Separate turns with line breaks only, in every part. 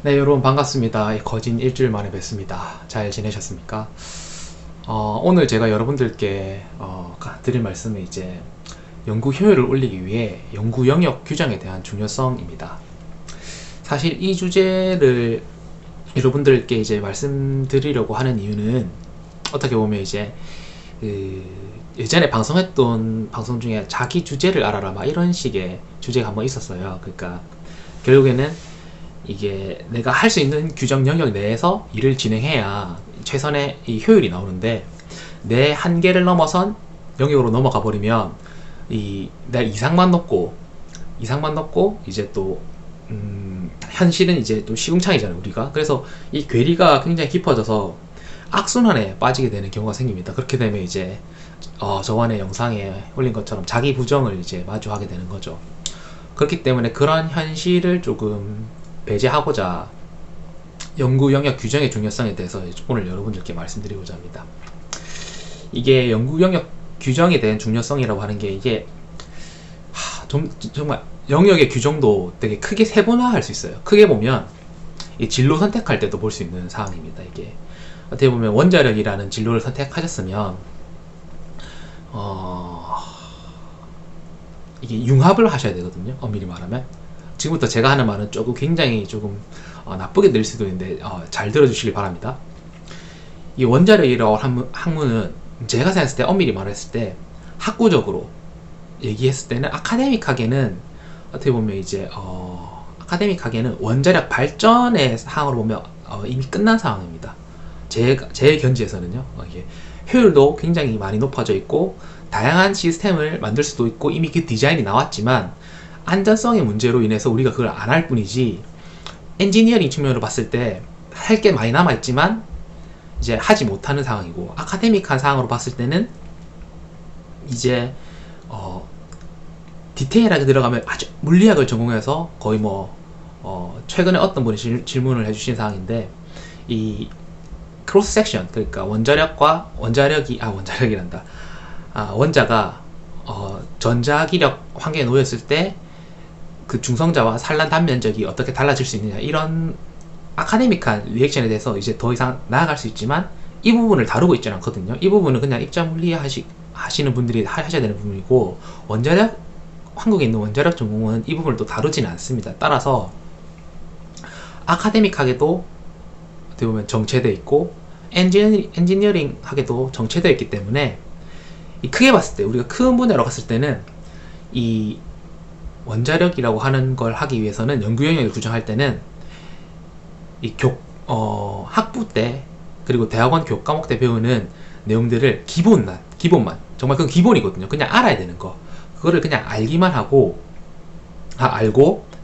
네, 여러분 반갑습니다. 거진 일주일 만에 뵙습니다. 잘 지내셨습니까? 오늘 제가 여러분들께 드릴 말씀은 이제 연구 효율을 올리기 위해 연구 영역 규정에 대한 중요성입니다. 사실 이 주제를 여러분들께 이제 말씀드리려고 하는 이유는 어떻게 보면 이제 예전에 방송했던 방송 중에 자기 주제를 알아라 막 이런 식의 주제가 한번 있었어요. 그러니까 결국에는 이게 내가 할 수 있는 규정 영역 내에서 일을 진행해야 최선의 이 효율이 나오는데, 내 한계를 넘어선 영역으로 넘어가 버리면 내 이상만 넣고 이제 또 현실은 이제 또 시궁창이잖아요, 우리가. 그래서 이 괴리가 굉장히 깊어져서 악순환에 빠지게 되는 경우가 생깁니다. 그렇게 되면 이제 저번에 영상에 올린 것처럼 자기 부정을 이제 마주하게 되는 거죠. 그렇기 때문에 그런 현실을 조금 배제하고자 연구 영역 규정의 중요성에 대해서 오늘 여러분들께 말씀드리고자 합니다. 이게 연구 영역 규정에 대한 중요성이라고 하는 게, 이게 정말 영역의 규정도 되게 크게 세분화할 수 있어요. 크게 보면 이 진로 선택할 때도 볼 수 있는 사항입니다. 이게 어떻게 보면 원자력이라는 진로를 선택하셨으면 이게 융합을 하셔야 되거든요. 엄밀히 말하면. 지금부터 제가 하는 말은 굉장히 조금 나쁘게 들릴 수도 있는데 잘 들어주시길 바랍니다. 이 원자력이라고 학문은 제가 생각했을 때, 엄밀히 말했을 때, 학구적으로 얘기했을 때는 아카데믹하게는 어떻게 보면 이제 아카데믹하게는 원자력 발전의 상황으로 보면 이미 끝난 상황입니다. 제 견지에서는요. 이게 효율도 굉장히 많이 높아져 있고 다양한 시스템을 만들 수도 있고 이미 그 디자인이 나왔지만 안전성의 문제로 인해서 우리가 그걸 안 할 뿐이지, 엔지니어링 측면으로 봤을 때 할 게 많이 남아있지만 이제 하지 못하는 상황이고, 아카데믹한 상황으로 봤을 때는 이제 디테일하게 들어가면 아주 물리학을 전공해서 거의 최근에 어떤 분이 질문을 해주신 상황인데, 이 크로스 섹션, 그러니까 원자가 전자기력 환경에 놓였을 때 그 중성자와 산란 단면적이 어떻게 달라질 수 있느냐, 이런 아카데믹한 리액션에 대해서 이제 더 이상 나아갈 수 있지만 이 부분을 다루고 있지는 않거든요. 이 부분은 그냥 입자물리 하시는 분들이 하셔야 되는 부분이고, 한국에 있는 원자력 전공은 이 부분을 또 다루지는 않습니다. 따라서 아카데믹하게도 어떻게 보면 정체되어 있고 엔지니어링 하게도 정체되어 있기 때문에, 크게 봤을 때, 우리가 큰 분야로 갔을 때는 이 원자력이라고 하는 걸 하기 위해서는 연구 영역을 규정할 때는 학부 때 그리고 대학원 교과목 때 배우는 내용들을 기본만, 정말 그건 기본이거든요. 그냥 알아야 되는 거, 그거를 그냥 알기만 하고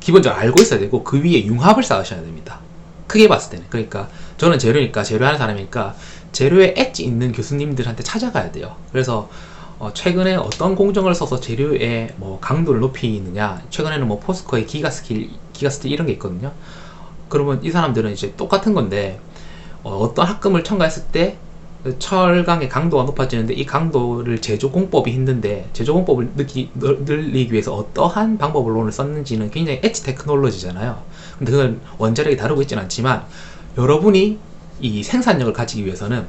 기본적으로 알고 있어야 되고, 그 위에 융합을 쌓으셔야 됩니다. 크게 봤을 때는. 그러니까 저는 재료 하는 사람이니까 재료에 엣지 있는 교수님들한테 찾아가야 돼요. 그래서 최근에 어떤 공정을 써서 재료의 강도를 높이느냐, 최근에는 포스코의 기가스킬 이런 게 있거든요. 그러면 이 사람들은 이제 똑같은 건데, 어떤 학금을 첨가했을 때 철강의 강도가 높아지는데, 이 강도를 제조공법이 힘든데 제조공법을 늘리기 위해서 어떠한 방법론을 썼는지는 굉장히 엣지 테크놀로지잖아요. 근데 그건 원자력이 다루고 있지는 않지만, 여러분이 이 생산력을 가지기 위해서는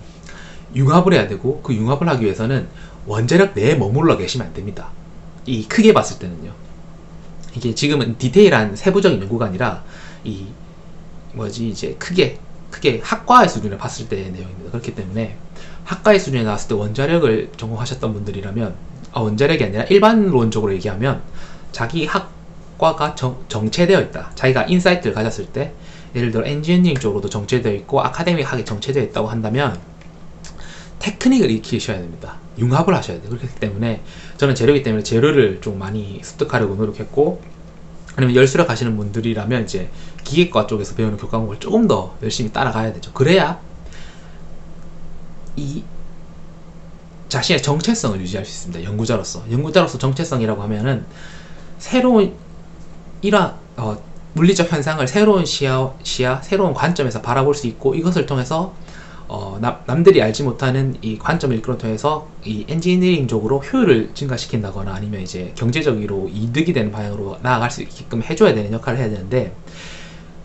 융합을 해야 되고, 그 융합을 하기 위해서는 원자력 내에 머물러 계시면 안 됩니다. 크게 봤을 때는요. 이게 지금은 디테일한 세부적인 연구가 아니라 이제 크게 학과의 수준에 봤을 때의 내용입니다. 그렇기 때문에 학과의 수준에 나왔을 때 원자력을 전공하셨던 분들이라면, 원자력이 아니라 일반론적으로 얘기하면 자기 학과가 정체되어 있다, 자기가 인사이트를 가졌을 때, 예를 들어 엔지니어링 쪽으로도 정체되어 있고 아카데믹하게 정체되어 있다고 한다면 테크닉을 익히셔야 됩니다. 융합을 하셔야 돼요. 그렇기 때문에 저는 재료이기 때문에 재료를 좀 많이 습득하려고 노력했고, 아니면 열수력 하시는 분들이라면 이제 기계과 쪽에서 배우는 교과목을 조금 더 열심히 따라가야 되죠. 그래야 이 자신의 정체성을 유지할 수 있습니다. 연구자로서 정체성이라고 하면은 새로운 물리적 현상을 새로운 시야, 새로운 관점에서 바라볼 수 있고, 이것을 통해서 남들이 알지 못하는 이 관점을 이끌어 통해서 이 엔지니어링적으로 효율을 증가시킨다거나 아니면 이제 경제적으로 이득이 되는 방향으로 나아갈 수 있게끔 해줘야 되는 역할을 해야 되는데,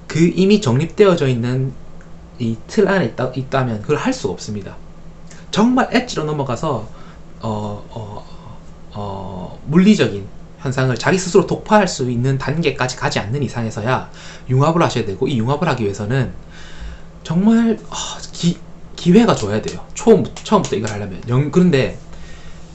그 이미 정립되어져 있는 이 틀 안에 있다면 그걸 할 수가 없습니다. 정말 엣지로 넘어가서 물리적인 현상을 자기 스스로 독파할 수 있는 단계까지 가지 않는 이상에서야 융합을 하셔야 되고, 이 융합을 하기 위해서는 정말 기회가 줘야 돼요. 처음부터 이걸 하려면. 그런데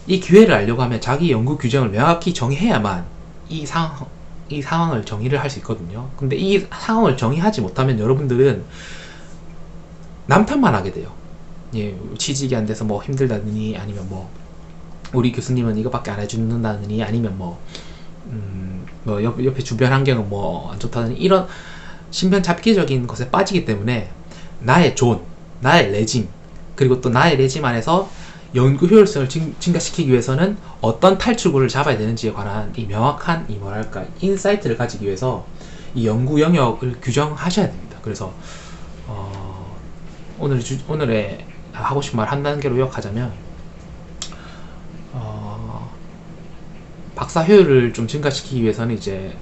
이 기회를 알려고 하면 자기 연구 규정을 명확히 정의해야만 이 상황을 정의를 할 수 있거든요. 근데 이 상황을 정의하지 못하면 여러분들은 남탓만 하게 돼요. 예, 취직이 안 돼서 뭐 힘들다느니, 아니면 뭐 우리 교수님은 이거밖에 안 해준다느니, 아니면 옆에 주변 환경은 뭐 안 좋다느니, 이런 신변잡기적인 것에 빠지기 때문에 나의 나의 레짐, 그리고 또 나의 레짐 안에서 연구 효율성을 증가시키기 위해서는 어떤 탈출구를 잡아야 되는지에 관한 이 명확한 인사이트를 가지기 위해서 이 연구 영역을 규정하셔야 됩니다. 그래서 오늘의 하고 싶은 말 한 단계로 요약하자면, 박사 효율을 좀 증가시키기 위해서는 이제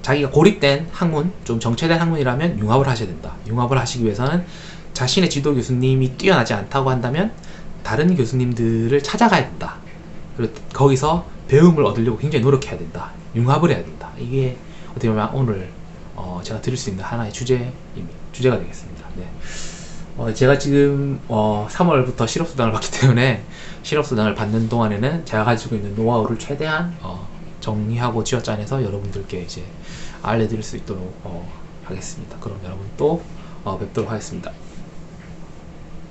자기가 고립된 학문, 좀 정체된 학문이라면 융합을 하셔야 된다. 융합을 하시기 위해서는 자신의 지도 교수님이 뛰어나지 않다고 한다면 다른 교수님들을 찾아가야 된다. 그리고 거기서 배움을 얻으려고 굉장히 노력해야 된다. 융합을 해야 된다. 이게 어떻게 보면 오늘 제가 드릴 수 있는 하나의 주제가 되겠습니다. 네. 제가 지금 3월부터 실업수당을 받기 때문에 실업수당을 받는 동안에는 제가 가지고 있는 노하우를 최대한 정리하고 쥐어짜내서 여러분들께 이제 알려드릴 수 있도록 하겠습니다. 그럼 여러분 또 뵙도록 하겠습니다.